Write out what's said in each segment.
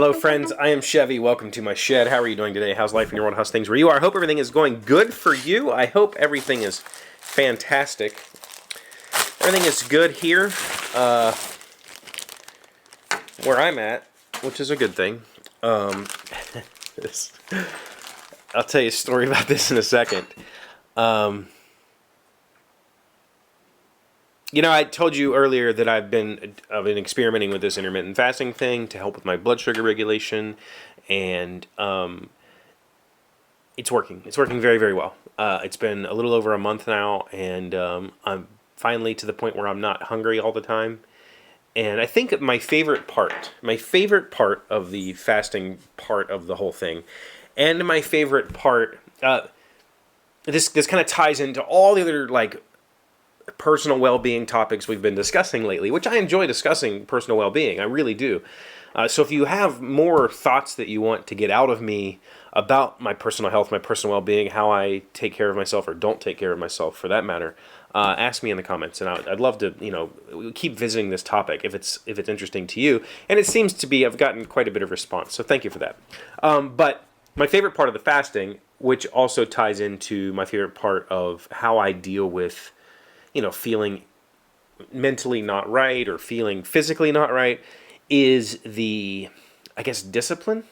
Hello, friends. I am Chevy. Welcome to my shed. How are you doing today? How's life in your world? How's things where you are? I hope everything is going good for you. I hope everything is fantastic. Everything is good here, where I'm at, which is a good thing. This, I'll tell you a story about this in a second. I told you earlier that I've been experimenting with this intermittent fasting thing to help with my blood sugar regulation, and it's working. It's working very, very well. It's been a little over a month now, and I'm finally to the point where I'm not hungry all the time. And I think my favorite part of the fasting part of the whole thing, and my favorite part, this kind of ties into all the other personal well-being topics we've been discussing lately, which I enjoy discussing personal well-being. I really do. So if you have more thoughts that you want to get out of me about my personal health, my personal well-being, how I take care of myself or don't take care of myself for that matter, ask me in the comments, and I'd love to, keep visiting this topic if it's interesting to you. And it seems to be, I've gotten quite a bit of response, so thank you for that. But my favorite part of the fasting, which also ties into my favorite part of how I deal with feeling mentally not right or feeling physically not right, is discipline.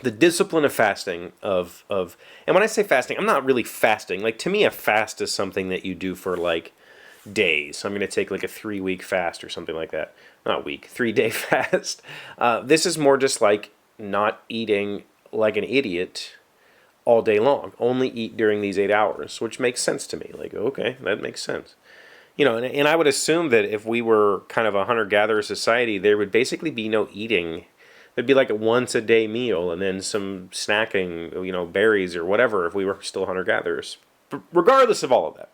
The discipline of fasting, and when I say fasting, I'm not really fasting. Like, to me, a fast is something that you do for, days. So I'm going to take, a 3-week fast or something like that. Not week, 3-day fast. This is more just, not eating like an idiot all day long. Only eat during these 8 hours, which makes sense to me. Okay, that makes sense. And I would assume that if we were kind of a hunter-gatherer society, there would basically be no eating. There'd be a once-a-day meal and then some snacking, berries or whatever if we were still hunter-gatherers. Regardless of all of that,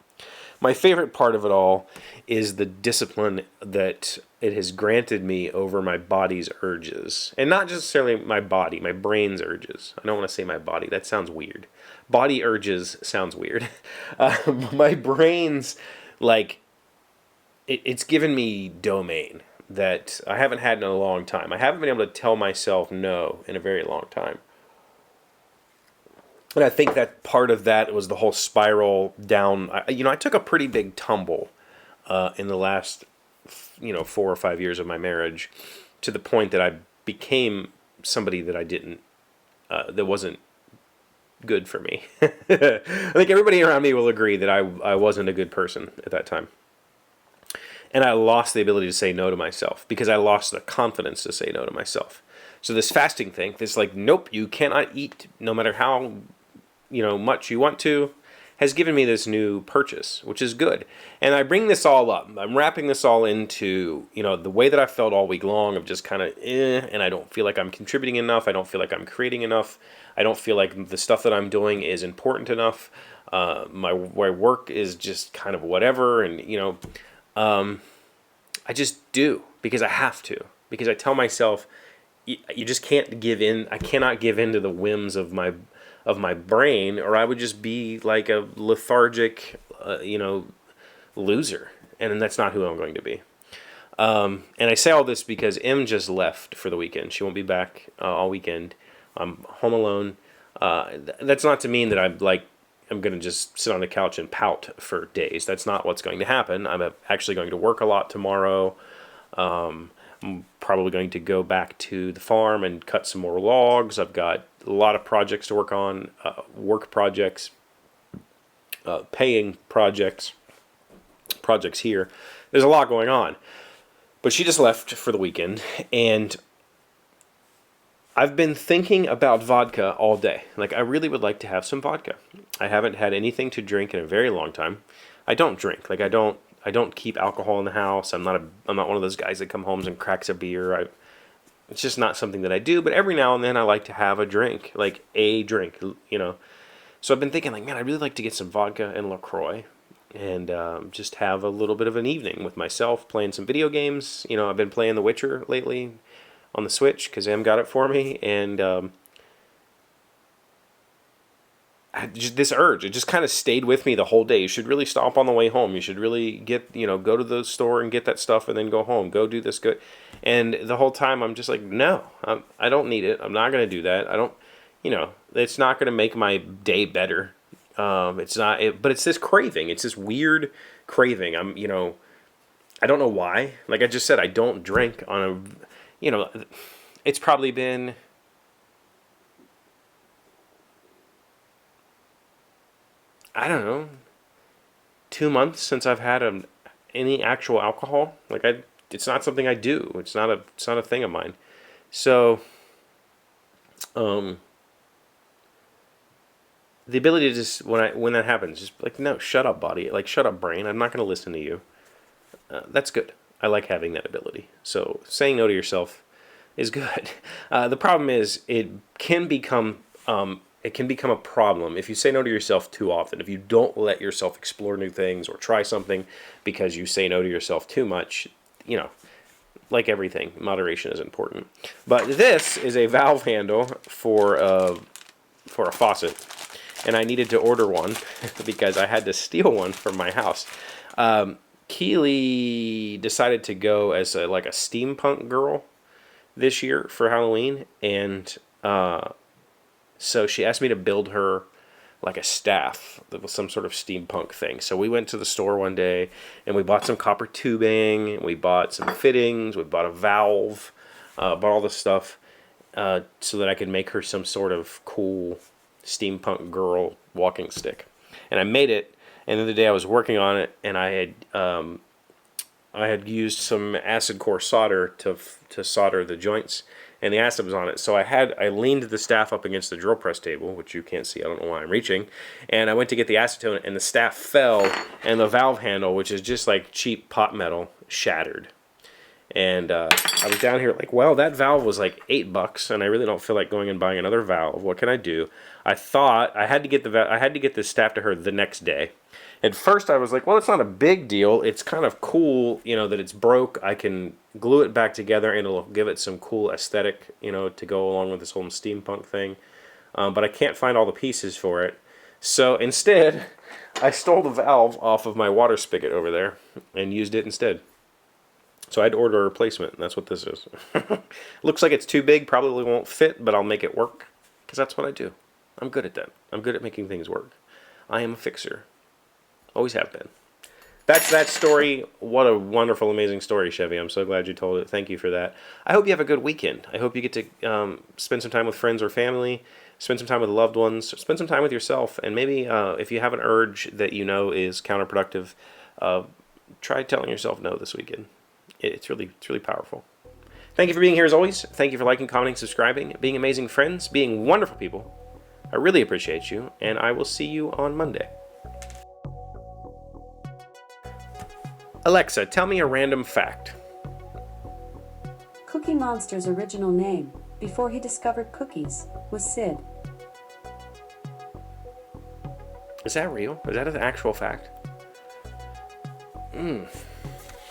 my favorite part of it all is the discipline that it has granted me over my body's urges. And not necessarily my body, my brain's urges. I don't want to say my body. That sounds weird. Body urges sounds weird. My brain's, it's given me domain that I haven't had in a long time. I haven't been able to tell myself no in a very long time. And I think that part of that was the whole spiral down. I took a pretty big tumble in the last, 4 or 5 years of my marriage, to the point that I became somebody that I didn't, that wasn't good for me. I think everybody around me will agree that I wasn't a good person at that time. And I lost the ability to say no to myself because I lost the confidence to say no to myself. So this fasting thing, this nope, you cannot eat no matter how, much you want to, has given me this new purchase, which is good. And I bring this all up. I'm wrapping this all into, the way that I felt all week long of just kind of, and I don't feel like I'm contributing enough. I don't feel like I'm creating enough. I don't feel like the stuff that I'm doing is important enough. My work is just kind of whatever, and, I just do because I have to. Because I tell myself, you just can't give in. I cannot give in to the whims of my brain, or I would just be like a lethargic, loser. And that's not who I'm going to be. And I say all this because M just left for the weekend. She won't be back all weekend. I'm home alone. That's not to mean that I'm going to just sit on the couch and pout for days. That's not what's going to happen. I'm actually going to work a lot tomorrow. I'm probably going to go back to the farm and cut some more logs. I've got a lot of projects to work on, work projects, paying projects here. There's a lot going on. But she just left for the weekend, and I've been thinking about vodka all day. I really would like to have some vodka. I haven't had anything to drink in a very long time. I don't drink. I don't keep alcohol in the house. I'm not one of those guys that come home and cracks a beer. It's just not something that I do. But every now and then I like to have a drink, a drink, So I've been thinking, man, I'd really like to get some vodka and LaCroix, and just have a little bit of an evening with myself, playing some video games. I've been playing The Witcher lately on the Switch because Em got it for me, and this urge, it just kind of stayed with me the whole day. You should really stop on the way home. You should really get, go to the store and get that stuff and then go home. Go do this good. And the whole time I'm just like, no, I don't need it. I'm not going to do that. I don't, it's not going to make my day better. It's not, but it's this craving. It's this weird craving. I don't know why. Like I just said, I don't drink on it's probably been, I don't know, 2 months since I've had any actual alcohol. Like it's not something I do. It's not a thing of mine. So, the ability to just when that happens, just like, no, shut up, body. Like, shut up, brain. I'm not going to listen to you. That's good. I like having that ability. So saying no to yourself is good. The problem is it can become a problem if you say no to yourself too often. If you don't let yourself explore new things or try something because you say no to yourself too much, like everything, moderation is important. But this is a valve handle for a faucet, and I needed to order one because I had to steal one from my house. Keely decided to go as a steampunk girl this year for Halloween, and so she asked me to build her like a staff that was some sort of steampunk thing. So we went to the store one day and we bought some copper tubing, we bought some fittings, we bought a valve, bought all this stuff so that I could make her some sort of cool steampunk girl walking stick. And I made it, and the other day I was working on it, and I had used some acid core solder to solder the joints, and the acid was on it. So I leaned the staff up against the drill press table, which you can't see. I don't know why I'm reaching. And I went to get the acetone, and the staff fell, and the valve handle, which is just like cheap pot metal, shattered. And I was down here like, well, that valve was like $8, and I really don't feel like going and buying another valve. What can I do? I thought I had to get this staff to her the next day. At first, I was like, well, it's not a big deal. It's kind of cool, that it's broke. I can glue it back together, and it'll give it some cool aesthetic, to go along with this whole steampunk thing. But I can't find all the pieces for it. So instead, I stole the valve off of my water spigot over there and used it instead. So I had to order a replacement, and that's what this is. Looks like it's too big, probably won't fit, but I'll make it work, because that's what I do. I'm good at that. I'm good at making things work. I am a fixer. Always have been. That's that story. What a wonderful, amazing story, Chevee. I'm so glad you told it. Thank you for that. I hope you have a good weekend. I hope you get to spend some time with friends or family, spend some time with loved ones, spend some time with yourself, and maybe if you have an urge that is counterproductive, try telling yourself no this weekend. It's really powerful. Thank you for being here as always. Thank you for liking, commenting, subscribing, being amazing friends, being wonderful people. I really appreciate you, and I will see you on Monday. Alexa, tell me a random fact. Cookie Monster's original name, before he discovered cookies, was Sid. Is that real? Is that an actual fact?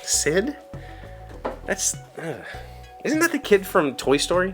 Sid? That's... Isn't that the kid from Toy Story?